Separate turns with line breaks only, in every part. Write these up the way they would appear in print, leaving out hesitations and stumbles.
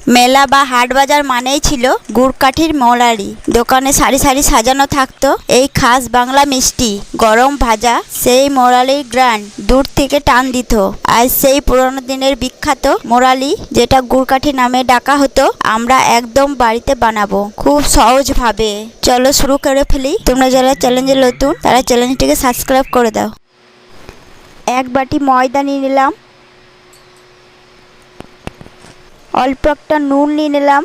মেলা বা হাট বাজার মানেই ছিল গুড়কাঠির মলারি। দোকানে সারি সারি সাজানো থাকতো এই খাস বাংলা মিষ্টি, গরম ভাজা সেই মোরালির গ্রান দূর থেকে টান দিত। আজ সেই পুরনো দিনের বিখ্যাত মোরালি, যেটা গুড়কাঠি নামে ডাকা হতো, আমরা একদম বাড়িতে বানাবো খুব সহজ ভাবে। চলো শুরু করে ফেলি। তোমরা যারা চ্যালেঞ্জে নতুন তারা চ্যালেঞ্জটিকে সাবস্ক্রাইব করে দাও। এক বাটি ময়দা নিয়ে নিলাম, অল্প একটা নুন নিয়ে নিলাম,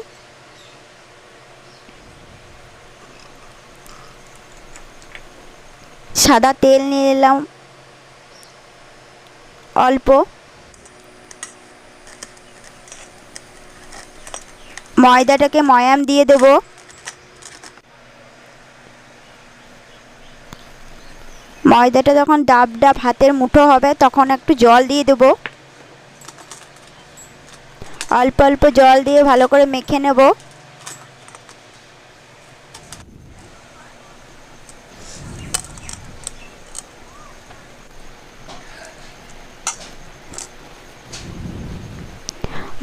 সাদা তেল নিয়ে নিলাম অল্প, ময়দাটাকে ময়াম দিয়ে দেব। ময়দাটা যখন ডাব ডাব হাতের মুঠো হবে তখন একটু জল দিয়ে দেব। অল্প অল্প জল দিয়ে ভালো করে মেখে নেব।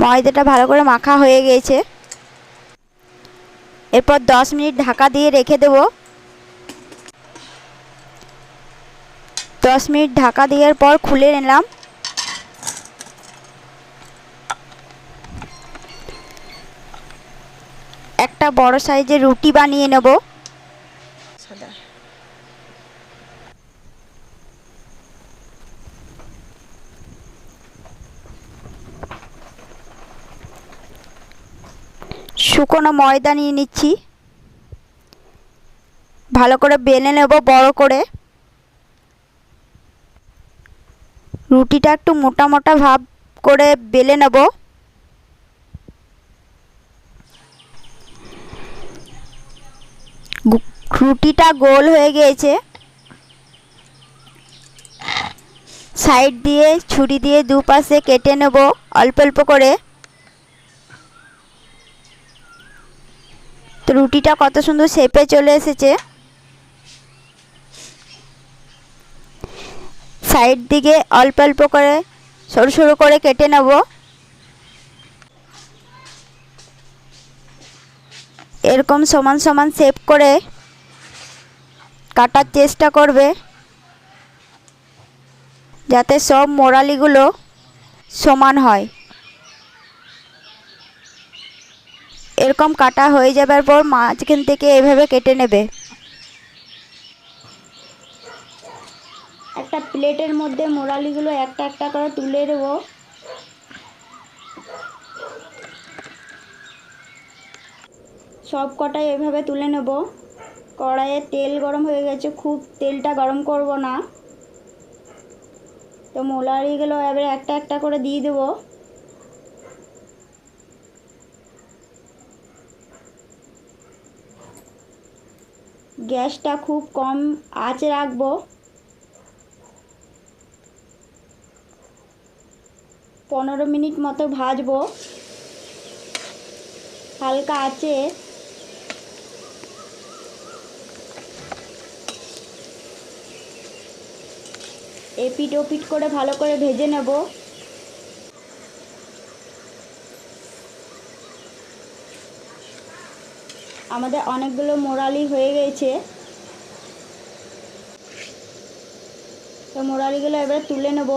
ময়দাটা ভালো করে মাখা হয়ে গেছে। এরপর 10 মিনিট ঢাকা দিয়ে রেখে দেব। 10 মিনিট ঢাকা দেওয়ার পর খুলে নিলাম। একটা বড় সাইজের রুটি বানিয়ে নেব। শুকনো ময়দা নিয়ে নিচ্ছি, ভালো করে বেলে নেব বড় করে। রুটিটা একটু মোটা মোটা ভাব করে বেলে নেব। রুটিটা গোল হয়ে গিয়েছে। সাইড দিয়ে ছুরি দিয়ে দুপাশে কেটে নেব অল্প অল্প করে। তো রুটিটা কত সুন্দর শেপে চলে এসেছে। সাইড দিকে অল্প অল্প করে সরু সরু করে কেটে নেব। এরকম সমান সমান শেপ করে কাটার চেষ্টা করবে, যাতে সব মোরালিগুলো সমান হয়। এরকম কাটা হয়ে যাবার পর মাঝখান থেকে এভাবে কেটে নেবে। একটা প্লেটের মধ্যে মোরালিগুলো একটা একটা করে তুলে দেব। সব কটাই এভাবে তুলে নেব। কড়াইয়ে তেল গরম হয়ে গেছে, খুব তেলটা গরম করব না। তো মোরালিগুলো এবারে একটা একটা করে দিয়ে দেব। গ্যাসটা খুব কম আঁচে রাখবো। 15 মিনিট মতো ভাজবো হালকা আঁচে। এপিট ওপিট করে ভালো করে ভেজে নেব। আমাদের অনেকগুলো মোরালি হয়ে গেছে। তো মোরালিগুলো এবারে তুলে নেব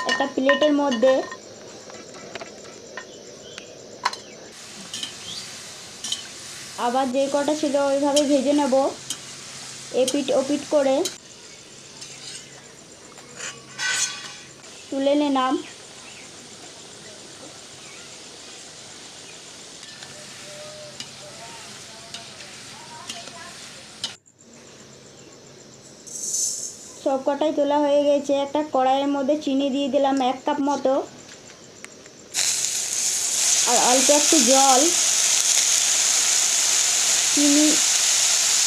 একটা প্লেটের মধ্যে। আবার যে কটা ছিল ওইভাবে ভেজে নেব এপিট ওপিট করে। তুলে নিলাম। সব কটাই তোলা হয়ে গেছে। একটা কড়াইয়ের মধ্যে চিনি দিয়ে দিলাম 1 কাপ মতো, আর অল্প একটু জল।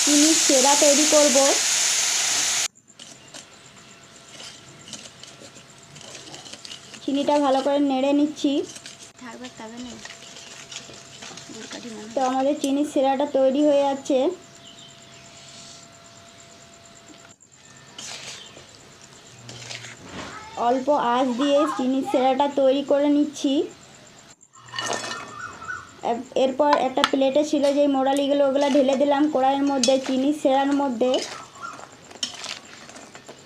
চিনি সেরা তৈরি করব। চিনিটা ভালো করে নেড়ে নিচ্ছি। তো আমাদের চিনির সিরাটা তৈরি হয়ে যাচ্ছে। অল্প আঁচ দিয়ে চিনির শিরাটা তৈরি করে নিচ্ছি। এরপর একটা প্লেটে ছিল যেই মোড়ালিগুলো ওগুলো ঢেলে দিলাম কড়াইয়ের মধ্যে, চিনির শিরার মধ্যে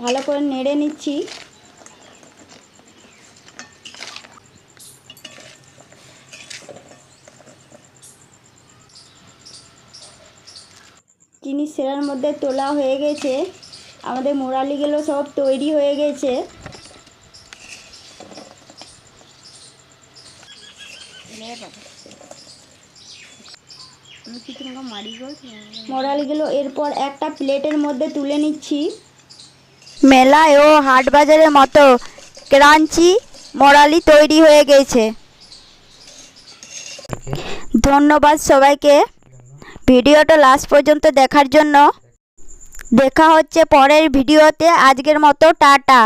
ভালো করে নেড়ে নিচ্ছি। চিনির শিরার মধ্যে তোলা হয়ে গেছে, আমাদের মোড়ালিগুলো সব তৈরি হয়ে গেছে। মোড়ালিগুলো এরপর একটা প্লেটের মধ্যে তুলে নিচ্ছি। মেলায় ও হাট বাজারের মতো ক্রাঞ্চি মোড়ালি তৈরি হয়ে গেছে। ধন্যবাদ সবাইকে ভিডিওটা লাস্ট পর্যন্ত দেখার জন্য। দেখা হচ্ছে পরের ভিডিওতে। আজকের মতো টাটা।